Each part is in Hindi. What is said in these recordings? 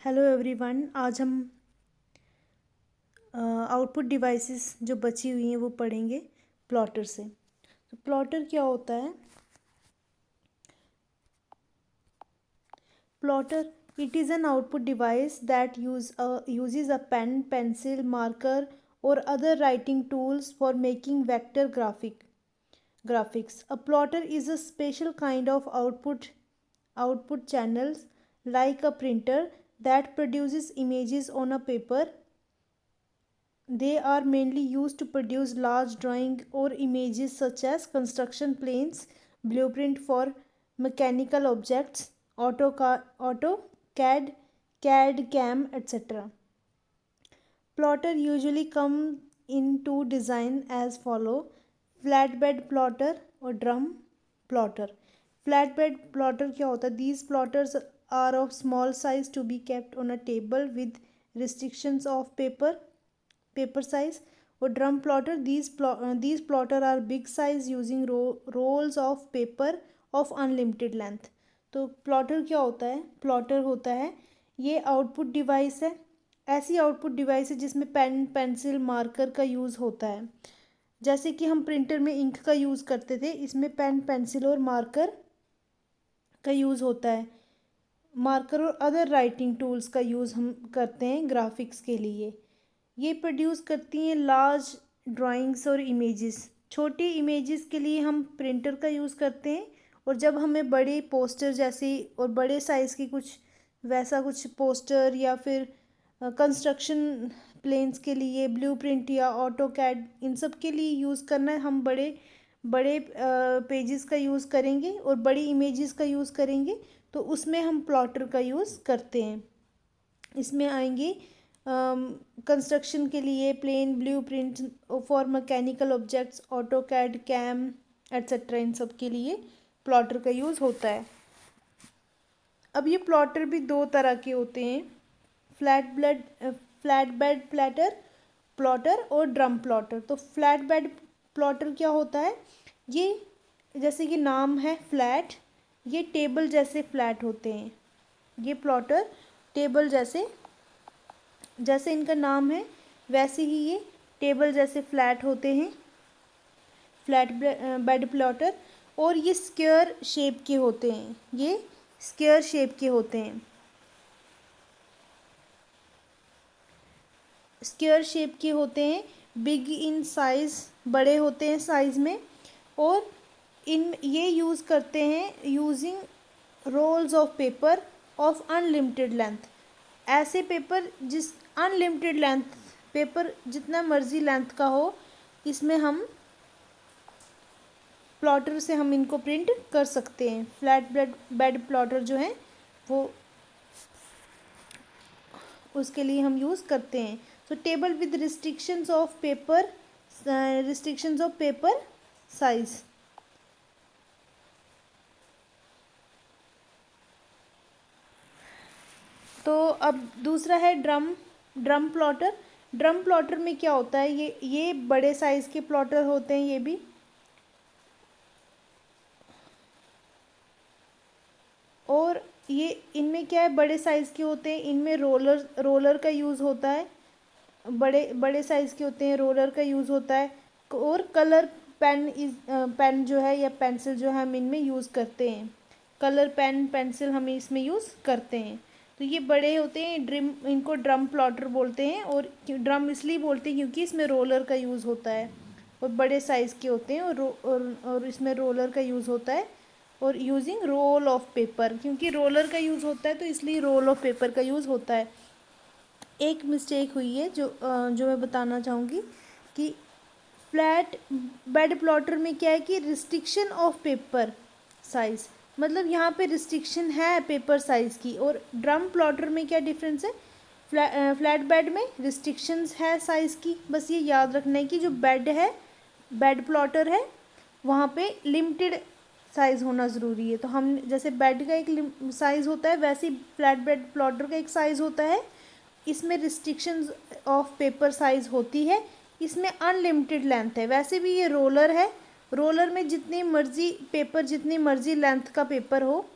Hello everyone. आज हम आउटपुट डिवाइसेस जो बची हुई हैं वो पढ़ेंगे प्लॉटर से। तो प्लॉटर क्या होता है? Plotter it is an output device that uses a pen, pencil, marker or other writing tools for making vector graphics. A plotter is a special kind of output channels like a printer that produces images on a paper. They are mainly used to produce large drawing or images such as construction plans, blueprint for mechanical objects, AutoCAD, CAD, CAM, etc. Plotter usually come in two design as follow: flatbed plotter और drum plotter. Flatbed plotter क्या होता है? These plotters are of small size to be kept on a table with restrictions of paper size. और drum plotter these plotter are big size using rolls of paper of unlimited length. तो प्लॉटर क्या होता है? प्लॉटर होता है ये आउटपुट डिवाइस है, ऐसी आउटपुट डिवाइस है जिसमें पेन, पेंसिल, मार्कर का यूज़ होता है। जैसे कि हम प्रिंटर में इंक का यूज़ करते थे, इसमें पेन, पेंसिल और मार्कर का यूज़ होता है। मार्कर और अदर राइटिंग टूल्स का यूज़ हम करते हैं ग्राफिक्स के लिए। ये प्रोड्यूस करती हैं लार्ज ड्राइंग्स और इमेजेस। छोटी इमेजेस के लिए हम प्रिंटर का यूज़ करते हैं, और जब हमें बड़े पोस्टर जैसे और बड़े साइज़ की कुछ पोस्टर या फिर कंस्ट्रक्शन प्लेन्स के लिए ब्लूप्रिंट या ऑटोकैड इन सब के लिए यूज़ करना है, हम बड़े बड़े पेजेस का यूज़ करेंगे और बड़ी इमेजेस का यूज़ करेंगे, तो उसमें हम प्लॉटर का यूज़ करते हैं। इसमें आएंगे कंस्ट्रक्शन के लिए plan, blueprint for mechanical objects, AutoCAD, CAM etcetera, इन सब के लिए प्लॉटर का यूज़ होता है। अब ये प्लॉटर भी दो तरह के होते हैं, फ्लैट बेड प्लॉटर और ड्रम प्लॉटर। तो फ्लैट बेड प्लॉटर क्या होता है? ये जैसे कि नाम है फ्लैट, ये टेबल जैसे फ्लैट होते हैं। ये प्लॉटर टेबल जैसे इनका नाम है वैसे ही ये टेबल जैसे फ्लैट होते हैं, फ्लैट बेड प्लॉटर। और ये स्क्वायर शेप के होते हैं, ये स्क्वायर शेप के होते हैं, स्क्वायर शेप के होते हैं, बिग इन साइज़, बड़े होते हैं साइज़ में। और ये यूज़ करते हैं using rolls of paper of unlimited length. ऐसे पेपर जिस अनलिमिटेड लेंथ पेपर जितना मर्जी लेंथ का हो, इसमें हम प्लॉटर से हम इनको प्रिंट कर सकते हैं। फ्लैट बेड प्लॉटर जो है वो उसके लिए हम यूज़ करते हैं। तो table with restrictions of paper size. तो अब दूसरा है ड्रम प्लॉटर। ड्रम प्लॉटर में क्या होता है? ये बड़े साइज़ के प्लॉटर होते हैं ये भी, और ये इनमें क्या है, बड़े साइज़ के होते हैं, इनमें रोलर का यूज़ होता है, बड़े साइज़ के होते हैं, रोलर का यूज़ होता है। और कलर पेन जो है या पेंसिल जो है हम इनमें यूज़ करते हैं, कलर पेन पेंसिल हम इसमें यूज़ करते हैं। तो ये बड़े होते हैं, इनको ड्रम प्लॉटर बोलते हैं। और ड्रम इसलिए बोलते हैं क्योंकि इसमें रोलर का यूज़ होता है, और बड़े साइज़ के होते हैं, और इसमें रोलर का यूज़ होता है। और यूजिंग रोल ऑफ पेपर, क्योंकि रोलर का यूज़ होता है तो इसलिए रोल ऑफ पेपर का यूज़ होता है। एक मिस्टेक हुई है जो मैं बताना चाहूँगी कि फ्लैट बेड प्लॉटर में क्या है कि रिस्ट्रिक्शन ऑफ पेपर साइज़, मतलब यहाँ पे रिस्ट्रिक्शन है पेपर साइज़ की। और ड्रम प्लॉटर में क्या डिफरेंस है? फ्लैट बेड में रिस्ट्रिक्शंस है साइज़ की। बस ये याद रखना है कि जो बेड प्लॉटर है वहाँ पे लिमिटेड साइज़ होना ज़रूरी है। तो हम जैसे बेड का एक साइज़ होता है, वैसे ही फ्लैट बेड प्लॉटर का एक साइज़ होता है। इसमें रिस्ट्रिक्शंस ऑफ पेपर साइज़ होती है, इसमें अनलिमिटेड लेंथ है। वैसे भी ये रोलर है, रोलर में जितनी मर्ज़ी लेंथ का पेपर हो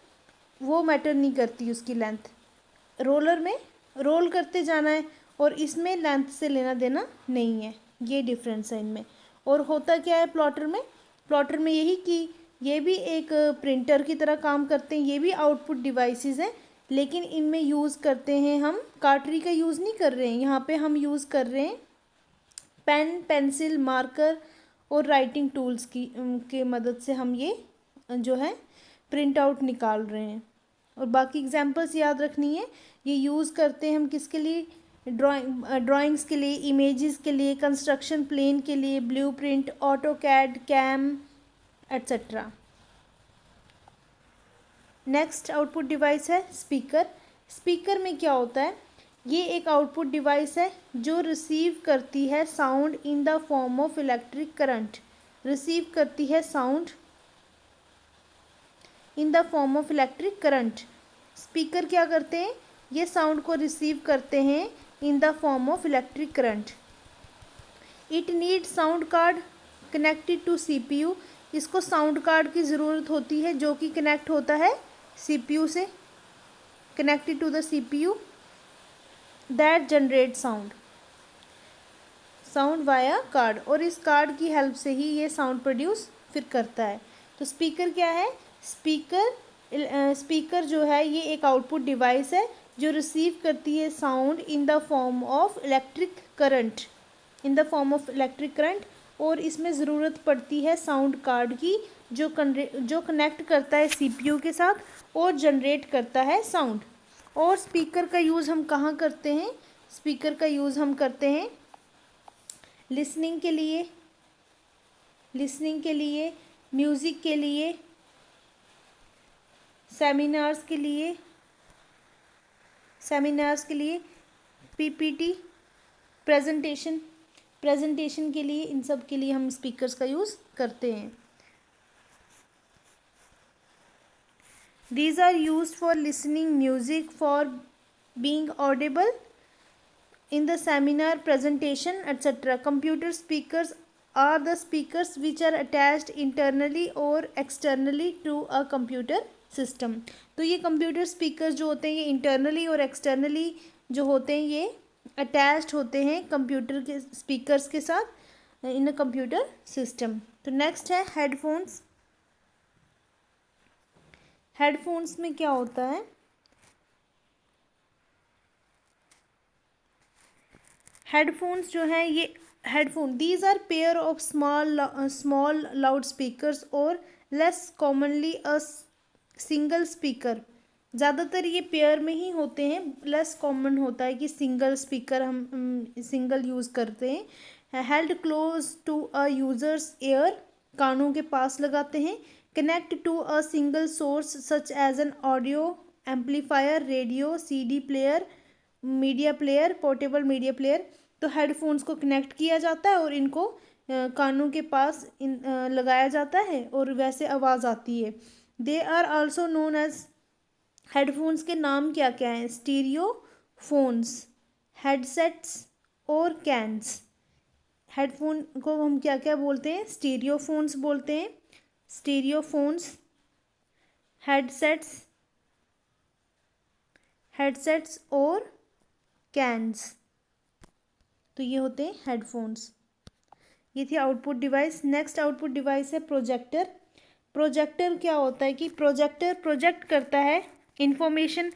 वो मैटर नहीं करती उसकी लेंथ। रोलर में रोल करते जाना है, और इसमें लेंथ से लेना देना नहीं है, ये डिफरेंस है इनमें। और होता क्या है प्लॉटर में, प्लॉटर में यही कि ये भी एक प्रिंटर की तरह काम करते हैं, ये भी आउटपुट डिवाइसेस हैं, लेकिन इनमें यूज़ करते हैं हम कार्टरी का यूज़ नहीं कर रहे हैं, यहाँ पे हम यूज़ कर रहे हैं पेन, पेंसिल, मार्कर और राइटिंग टूल्स की के मदद से हम ये जो है प्रिंट आउट निकाल रहे हैं। और बाकी एग्जांपल्स याद रखनी है। ये यूज़ करते हैं हम किसके लिए, ड्राइंग्स के लिए, इमेजेस के लिए, कंस्ट्रक्शन प्लेन के लिए, blueprint, AutoCAD, CAM etcetera. Next output device है स्पीकर। स्पीकर में क्या होता है, ये एक आउटपुट डिवाइस है जो रिसीव करती है sound in the form of electric current, receive करती है sound in the form of electric current. Speaker क्या करते हैं, ये साउंड को रिसीव करते हैं in the form of electric current. It need sound card connected to CPU, इसको साउंड कार्ड की ज़रूरत होती है जो कि कनेक्ट होता है सीपीयू से, connected to the CPU that generate sound via card, और इस कार्ड की हेल्प से ही ये साउंड प्रोड्यूस फिर करता है। तो स्पीकर क्या है, स्पीकर जो है ये एक आउटपुट डिवाइस है जो रिसीव करती है sound in the form of electric current, और इसमें ज़रूरत पड़ती है साउंड कार्ड की जो कनेक्ट करता है सीपीयू के साथ और जनरेट करता है साउंड। और स्पीकर का यूज़ हम कहाँ करते हैं, स्पीकर का यूज़ हम करते हैं लिसनिंग के लिए, म्यूज़िक के लिए, सेमिनार्स के लिए, पीपीटी प्रेजेंटेशन के लिए, इन सब के लिए हम स्पीकर्स का यूज़ करते हैं। These are used for listening music, for being audible in the seminar, presentation, etc. Computer speakers are the speakers which are attached internally or externally to a computer system. तो ये कंप्यूटर स्पीकर जो होते हैं ये इंटरनली और एक्सटर्नली जो होते हैं ये अटैच्ड होते हैं कंप्यूटर के स्पीकर्स के साथ इन अ कंप्यूटर सिस्टम। तो नेक्स्ट है हेडफोन्स। हेडफोन्स में क्या होता है, हेडफोन्स जो है ये headphone, these are pair of small loud speakers और less commonly a single speaker. ज़्यादातर ये पेयर में ही होते हैं, लेस कॉमन होता है कि सिंगल स्पीकर हम सिंगल यूज़ करते हैं। Held close to a user's ear, कानों के पास लगाते हैं। Connect to a single source such as an audio amplifier, radio, CD player, media player, portable media player. तो हेडफोन्स को कनेक्ट किया जाता है और इनको कानों के पास लगाया जाता है और वैसे आवाज़ आती है। They are also known as, headphones के नाम क्या क्या हैं, स्टीरियो फोन्स, हेडसेट्स और कैन्स। हेडफोन को हम क्या क्या बोलते हैं, स्टीरियो फोन्स बोलते हैं, हेडसेट्स और कैन्स। तो ये होते हैं हेडफोन्स। ये थी output device. Next output device है प्रोजेक्टर। प्रोजेक्टर क्या होता है कि प्रोजेक्टर प्रोजेक्ट करता है इंफॉर्मेशन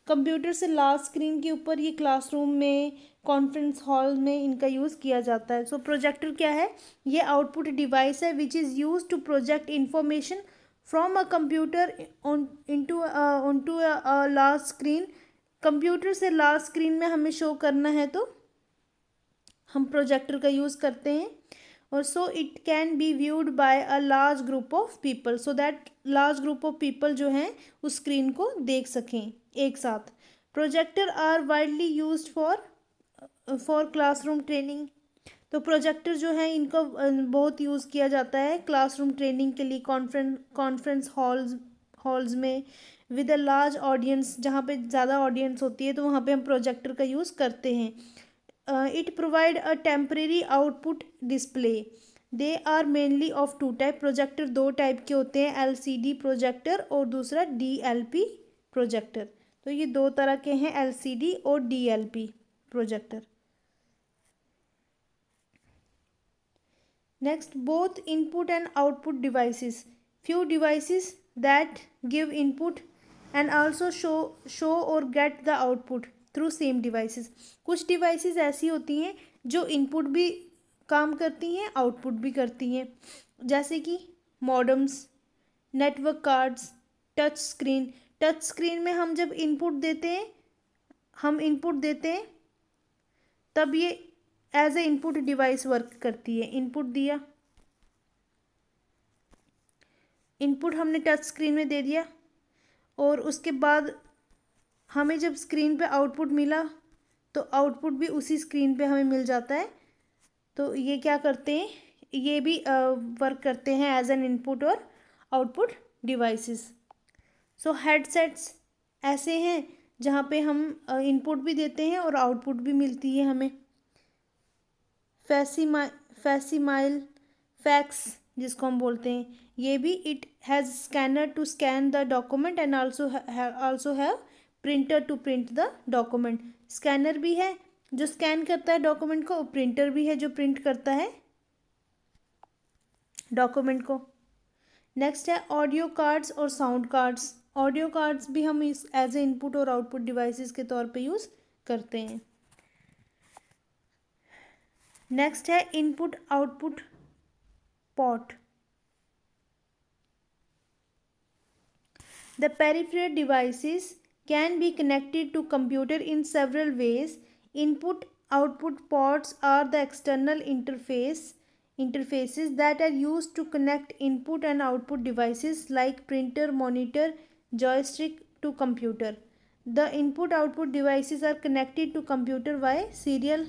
कंप्यूटर से लार्ज स्क्रीन के ऊपर। ये क्लासरूम में, कॉन्फ्रेंस हॉल में इनका यूज़ किया जाता है। सो प्रोजेक्टर क्या है, ये आउटपुट डिवाइस है which is use to project information from a computer onto a large screen. Computer से लार्ज स्क्रीन में हमें शो करना है तो हम प्रोजेक्टर का यूज़ करते हैं। और so it can be viewed by a large group of people, so that large group of people जो हैं उस स्क्रीन को देख सकें एक साथ। Projector are widely used for classroom training. तो प्रोजेक्टर जो है इनका बहुत यूज़ किया जाता है क्लासरूम ट्रेनिंग के लिए, कॉन्फ्रेंस हॉल्स में, विद अ लार्ज ऑडियंस, जहाँ पे ज़्यादा ऑडियंस होती है तो वहाँ पे हम प्रोजेक्टर का यूज़ करते हैं। It provide a temporary output display. They are mainly of two type, projector दो टाइप के होते हैं, एलसीडी प्रोजेक्टर और दूसरा डीएलपी प्रोजेक्टर। तो ये दो तरह के हैं, एलसीडी और DLP projector. Next, both input and output devices. Few devices that give input and also show or get the output through same devices. कुछ devices ऐसी होती हैं जो input भी काम करती हैं, output भी करती हैं, जैसे कि modems, network cards, touch screen. Touch screen में हम जब इनपुट देते हैं तब ये as a input device work करती है। इनपुट दिया, इनपुट हमने टच स्क्रीन में दे दिया और उसके बाद हमें जब स्क्रीन पे आउटपुट मिला तो आउटपुट भी उसी स्क्रीन पे हमें मिल जाता है। तो ये क्या करते हैं, ये भी वर्क करते हैं एज एन इनपुट और आउटपुट डिवाइसेस। सो हेडसेट्स ऐसे हैं जहाँ पे हम इनपुट भी देते हैं और आउटपुट भी मिलती है हमें। फैसिमाइल फैक्स जिसको हम बोलते हैं, ये भी it has scanner to scan the document and also have printer to print the document. Scanner भी है जो स्कैन करता है डॉक्यूमेंट को, और प्रिंटर भी है जो प्रिंट करता है डॉक्यूमेंट को। नेक्स्ट है ऑडियो कार्ड्स और साउंड कार्ड्स। ऑडियो कार्ड्स भी हम इस एज ए इनपुट और आउटपुट डिवाइसेस के तौर पे यूज़ करते हैं। नेक्स्ट है input output port. The peripheral devices can be connected to computer in several ways. Input output ports are the external interfaces that are used to connect input and output devices like printer, monitor, joystick to computer. The input output devices are connected to computer via serial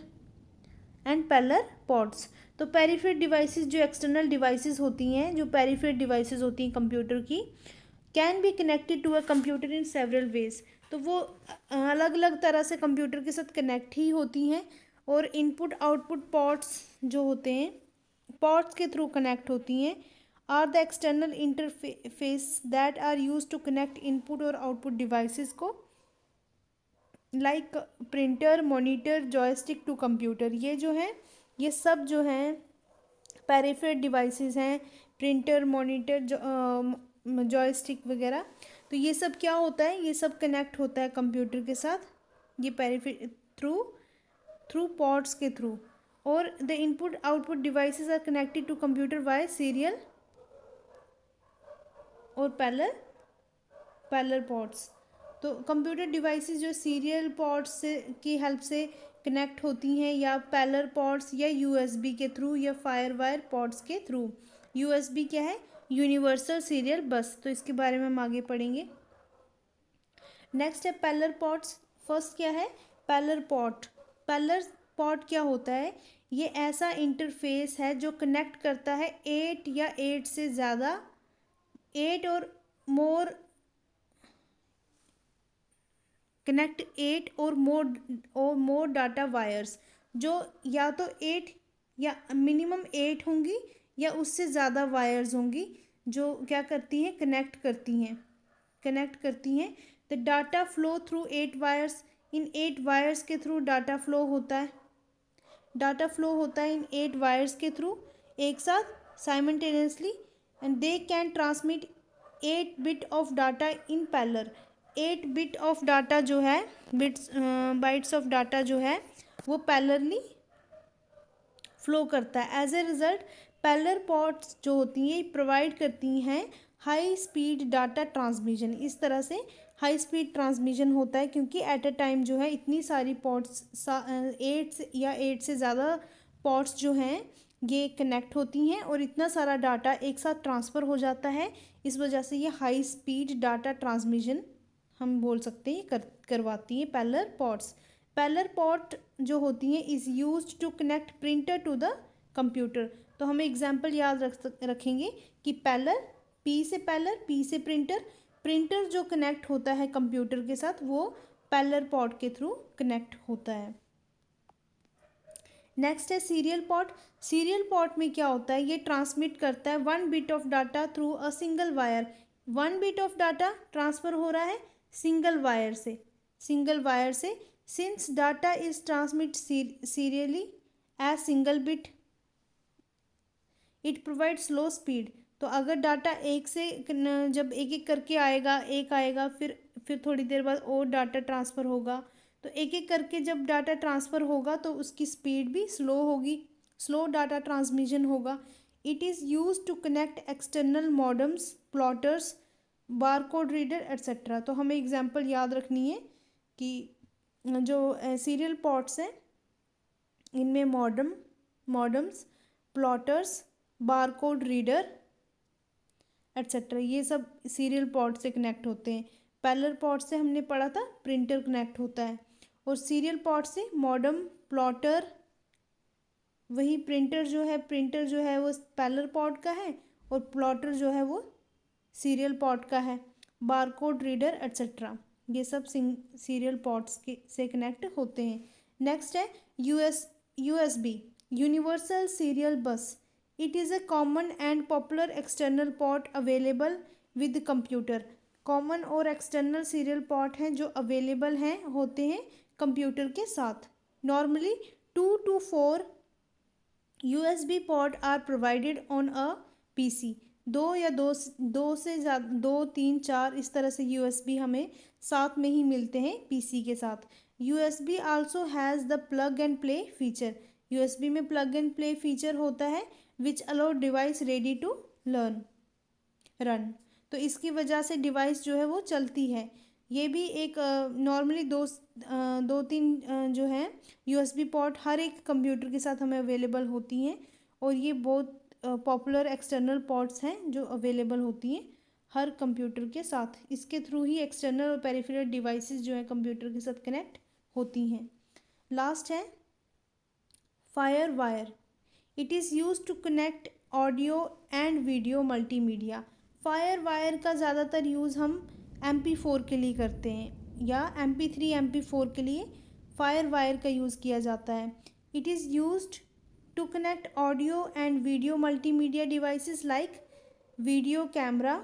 and parallel ports. तो पेरिफेरल डिवाइसेस जो एक्सटर्नल डिवाइसेस होती हैं, जो पेरिफेरल डिवाइसेस होती हैं कंप्यूटर की, can be connected to a computer in several ways. तो वो अलग अलग तरह से कंप्यूटर के साथ कनेक्ट ही होती हैं और इनपुट आउटपुट पोर्ट्स जो होते हैं पोर्ट्स के थ्रू कनेक्ट होती हैं। Are the external interface that are use to connect input और आउटपुट डिवाइसेस को, like printer, monitor, joystick to computer. ये जो है, ये सब जो हैं पेरिफेरल डिवाइसेस हैं, प्रिंटर, मॉनिटर, जॉयस्टिक वगैरह। तो ये सब क्या होता है, ये सब कनेक्ट होता है कंप्यूटर के साथ, ये पेरिफेरल थ्रू पोर्ट्स के थ्रू। और the input output devices are connected to computer by serial और पैरेलल पोर्ट्स। तो कंप्यूटर डिवाइसेस जो सीरियल पोर्ट्स से की हेल्प से कनेक्ट होती हैं, या पैरेलल पोर्ट्स, या यूएसबी के थ्रू, या फायरवायर पोर्ट्स के थ्रू। यूएसबी क्या है, यूनिवर्सल सीरियल बस, तो इसके बारे में हम आगे पढ़ेंगे। नेक्स्ट है पैरेलल पोर्ट्स। फर्स्ट क्या है, पैरेलल पोर्ट। पैरेलल पोर्ट क्या होता है, ये ऐसा इंटरफेस है जो कनेक्ट करता है 8 या 8 से ज़्यादा, 8 और मोर, कनेक्ट 8 और मोर डाटा वायर्स, जो या तो 8 या मिनिमम 8 होंगी या उससे ज़्यादा वायर्स होंगी जो क्या करती हैं, कनेक्ट करती हैं। The data flow through 8 wires. In 8 wires के थ्रू डाटा फ्लो होता है इन 8 वायर्स के थ्रू एक साथ simultaneously, and they can transmit 8 bit of data in parallel. 8 bit of data जो है, बाइट्स ऑफ डाटा जो है वो पैरेलली फ्लो करता है। As a result parallel ports जो होती हैं प्रोवाइड करती हैं हाई स्पीड डाटा ट्रांसमिशन। इस तरह से हाई स्पीड ट्रांसमिशन होता है क्योंकि एट अ टाइम जो है इतनी सारी पोर्ट्स 8 से ज़्यादा पोर्ट्स जो हैं ये कनेक्ट होती हैं और इतना सारा डाटा एक साथ ट्रांसफ़र हो जाता है। इस वजह से ये हाई स्पीड डाटा ट्रांसमिशन हम बोल सकते हैं करवाती हैं पैरेलल पोर्ट्स। पैरेलल पोर्ट जो होती हैं is used to connect printer to the computer. तो हमें एग्जांपल याद रखेंगे कि पैरेलल, पी से प्रिंटर जो कनेक्ट होता है कंप्यूटर के साथ वो पैरेलल पोर्ट के थ्रू कनेक्ट होता है। नेक्स्ट है सीरियल पोर्ट। सीरियल पोर्ट में क्या होता है, ये ट्रांसमिट करता है 1 bit of data through a single wire. 1 bit of data transfer हो रहा है सिंगल वायर से, सिंगल वायर से। Since data is transmit serially as single bit it provide slow speed. तो अगर डाटा एक से जब एक एक करके आएगा, एक आएगा, फिर थोड़ी देर बाद और डाटा ट्रांसफ़र होगा, तो एक एक करके जब डाटा ट्रांसफ़र होगा तो उसकी स्पीड भी स्लो होगी, स्लो डाटा ट्रांसमिशन होगा। It is use to connect external modems, plotters, barcode reader etcetera. तो हमें एग्जांपल याद रखनी है कि जो सीरियल पोर्ट्स हैं इनमें modems, plotters, barcode reader etcetera ये सब सीरियल पोर्ट से कनेक्ट होते हैं। पैरेलल पोर्ट से हमने पढ़ा था प्रिंटर कनेक्ट होता है, और सीरियल पोर्ट से मॉडम, प्लॉटर, वही प्रिंटर जो है वो पैरेलल पोर्ट का है, और प्लॉटर जो है वो सीरियल पोर्ट का है, बारकोड रीडर एट्सेट्रा ये सब सीरियल पोर्ट्स के से कनेक्ट होते हैं। नेक्स्ट है USB, universal serial bus. It is a common and popular external port available with computer. Common और एक्सटर्नल सीरियल पोर्ट हैं जो अवेलेबल हैं होते हैं कंप्यूटर के साथ। Normally 2 to 4 USB port are provided on a PC। दो से ज़्यादा, 2, 3, 4 इस तरह से USB हमें साथ में ही मिलते हैं PC के साथ। USB also has the plug and play feature. USB में प्लग एंड प्ले फीचर होता है which allow device ready to run. तो इसकी वजह से डिवाइस जो है वो चलती है। ये भी एक नॉर्मली दो तीन जो है USB पोर्ट हर एक कंप्यूटर के साथ हमें अवेलेबल होती हैं, और ये बहुत पॉपुलर एक्सटर्नल पोर्ट्स हैं जो अवेलेबल होती हैं हर कंप्यूटर के साथ। इसके थ्रू ही एक्सटर्नल और पेरिफेरल डिवाइसेस जो है कंप्यूटर के साथ कनेक्ट होती हैं। लास्ट है fire wire. It is use to connect audio and video multimedia. Fire wire का ज़्यादातर यूज़ हम MP4 के लिए करते हैं, या MP3 MP4 के लिए फायर वायर का यूज़ किया जाता है। It is used to connect audio and video multimedia devices like video camera.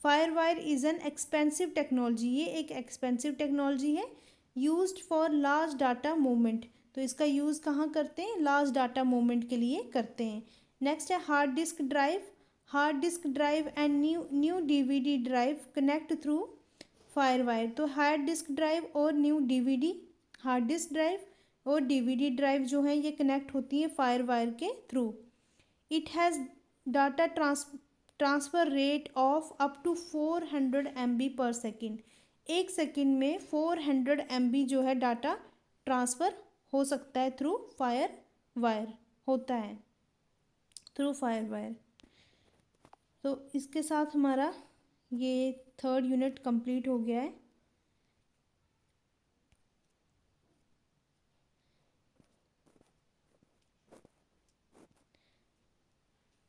Fire wire is an expensive technology. ये एक एक्सपेंसिव टेक्नोलॉजी है used for large data movement. तो इसका यूज़ कहाँ करते हैं? लार्ज डाटा मूवमेंट के लिए करते हैं। नेक्स्ट है hard disk drive. Hard disk drive and new DVD drive connect through fire wire. तो हार्ड डिस्क ड्राइव और new DVD, hard disk drive और DVD ड्राइव जो है ये कनेक्ट होती है फायर वायर के through. It has data transfer rate of up to 400 MB पर सेकेंड। एक सेकेंड में 400 MB जो है डाटा ट्रांसफ़र हो सकता है थ्रू फायर वायर, होता है थ्रू फायर वायर। तो इसके साथ हमारा ये 3rd यूनिट कंप्लीट हो गया है।